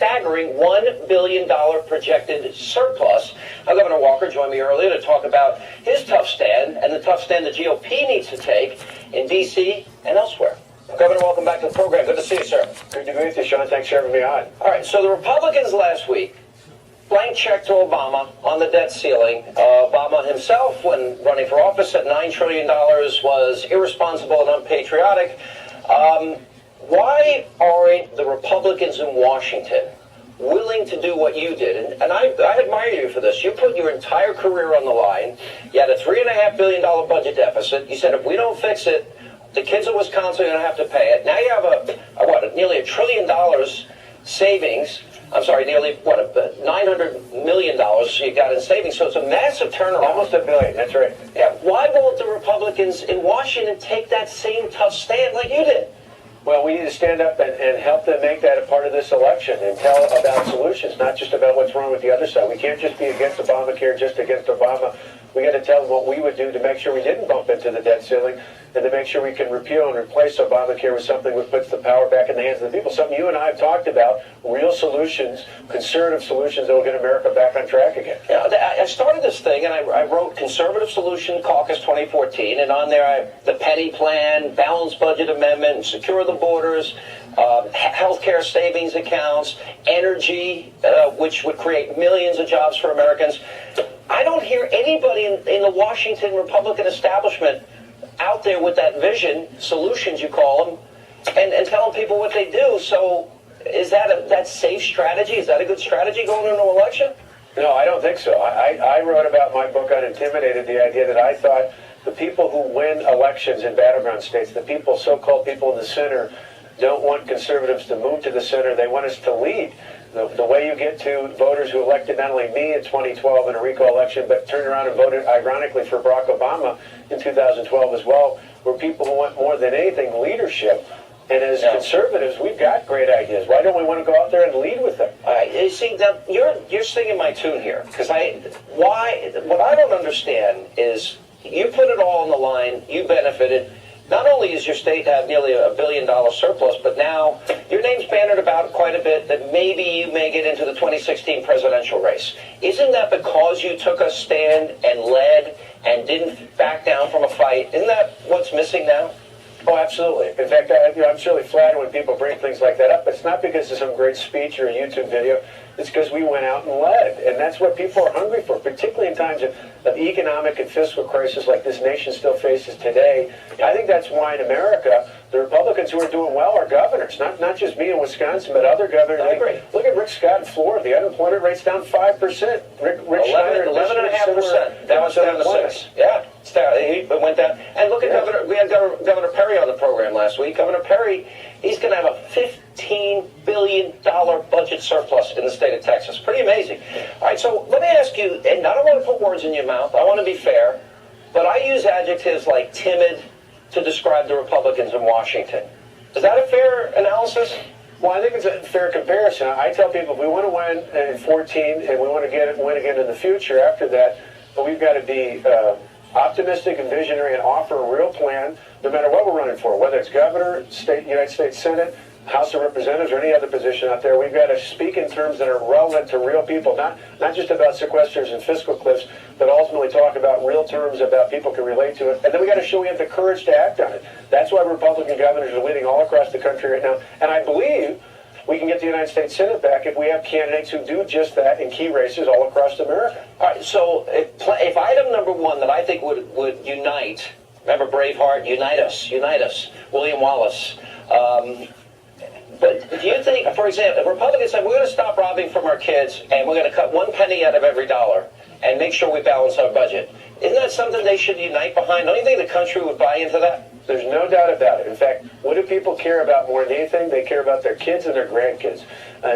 staggering $1 billion projected surplus. Now, Governor Walker joined me earlier to talk about his tough stand and the tough stand the GOP needs to take in D.C. and elsewhere. Governor, welcome back to the program. Good to see you, sir. Good to meet you, Sean. Thanks for having me on. All right, so the Republicans last week, blank check to Obama on the debt ceiling. Obama himself, when running for office at $9 trillion, was irresponsible and unpatriotic. Why aren't the Republicans in Washington willing to do what you did? And I admire you for this. You put your entire career on the line. You had a $3.5 billion budget deficit. You said if we don't fix it, the kids of Wisconsin are going to have to pay it. Now you have nearly $1 trillion savings. I'm sorry, nearly, $900 million you got in savings. So it's a massive turnaround. Almost $1 billion, that's right. Yeah. Why won't the Republicans in Washington take that same tough stand like you did? Well, we need to stand up and help them make that a part of this election and tell about solutions, not just about what's wrong with the other side. We can't just be against Obamacare, just against Obama. We got to tell them what we would do to make sure we didn't bump into the debt ceiling and to make sure we can repeal and replace Obamacare with something that puts the power back in the hands of the people. Something you and I have talked about, real solutions, conservative solutions that will get America back on track again. Yeah, I started this thing and I wrote Conservative Solution Caucus 2014, and on there I have the Petty Plan, Balanced Budget Amendment, Secure the Borders, healthcare savings accounts, energy, which would create millions of jobs for Americans. I don't hear anybody in the Washington Republican establishment out there with that vision, solutions you call them, and telling people what they do. So is that safe strategy? Is that a good strategy going into an election? No, I don't think so. I wrote about my book on Intimidated, the idea that I thought the people who win elections in battleground states, the people, so-called people in the center, don't want conservatives to move to the center. They want us to lead. The way you get to voters who elected not only me in 2012 in a recall election, but turned around and voted, ironically, for Barack Obama in 2012 as well, were people who want more than anything leadership. And as conservatives, we've got great ideas. Why don't we want to go out there and lead with them? You see, you're singing my tune here, because what I don't understand is you put it all on the line, you benefited. Not only does your state have nearly $1 billion surplus, but now your name's bannered about quite a bit that maybe you may get into the 2016 presidential race. Isn't that because you took a stand and led and didn't back down from a fight? Isn't that what's missing now? Oh, absolutely. In fact, I'm certainly flattered when people bring things like that up, but it's not because of some great speech or a YouTube video. It's because we went out and led, and that's what people are hungry for, particularly in times of economic and fiscal crisis like this nation still faces today. I think that's why in America, the Republicans who are doing well are governors, not just me in Wisconsin, but other governors. I agree. Look at Rick Scott in Florida. The unemployment rate's down 5%. Rick 11.5%. That was down to 6. Yeah. He went down. And look at Governor. We had Governor Perry on the program last week. Governor Perry, he's going to have a $15 billion budget surplus in the state of Texas. Pretty amazing. All right, so let me ask you, and I don't want to put words in your mouth. I want to be fair, but I use adjectives like timid to describe the Republicans in Washington. Is that a fair analysis? Well, I think it's a fair comparison. I tell people if we want to win in 14 and we want to win again in the future after that, but we've got to be optimistic and visionary and offer a real plan no matter what we're running for, whether it's governor, United States Senate, House of Representatives, or any other position out there. We've got to speak in terms that are relevant to real people, not just about sequesters and fiscal cliffs, but ultimately talk about real terms about people can relate to it. And then we got to show we have the courage to act on it. That's why Republican governors are leading all across the country right now. And I believe we can get the United States Senate back if we have candidates who do just that in key races all across America. All right, so if item number one that I think would unite, remember Braveheart, unite us, William Wallace. But do you think, for example, if Republicans said we're going to stop robbing from our kids and we're going to cut 1 penny out of every dollar and make sure we balance our budget, isn't that something they should unite behind? Don't you think the country would buy into that? There's no doubt about it. In fact, what do people care about more than anything? They care about their kids and their grandkids.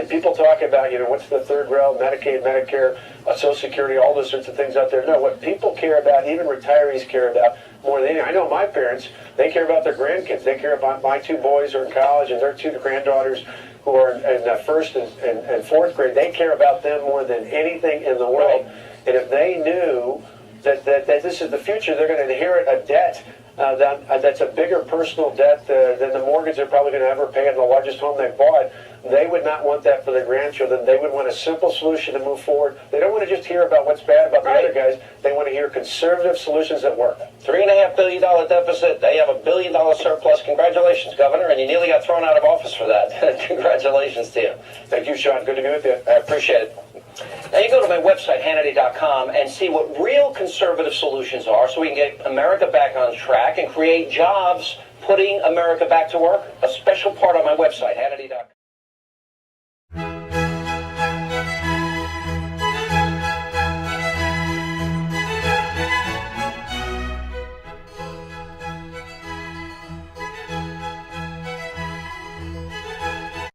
People talk about, what's the third rail, Medicaid, Medicare, Social Security, all those sorts of things out there. No, what people care about, even retirees care about more than anything. I know my parents, they care about their grandkids. They care about my 2 boys who are in college and their 2 granddaughters who are in first and fourth grade. They care about them more than anything in the world. And if they knew that this is the future. They're going to inherit a debt that's a bigger personal debt than the mortgage they're probably going to ever pay on the largest home they bought. They would not want that for their grandchildren. They would want a simple solution to move forward. They don't want to just hear about what's bad about the other guys. They want to hear conservative solutions that work. $3.5 billion deficit. They have $1 billion surplus. Congratulations, Governor. And you nearly got thrown out of office for that. Congratulations to you. Thank you, Sean. Good to be with you. I appreciate it. Now you go to my website, Hannity.com, and see what real conservative solutions are so we can get America back on track and create jobs, putting America back to work. A special part on my website, Hannity.com.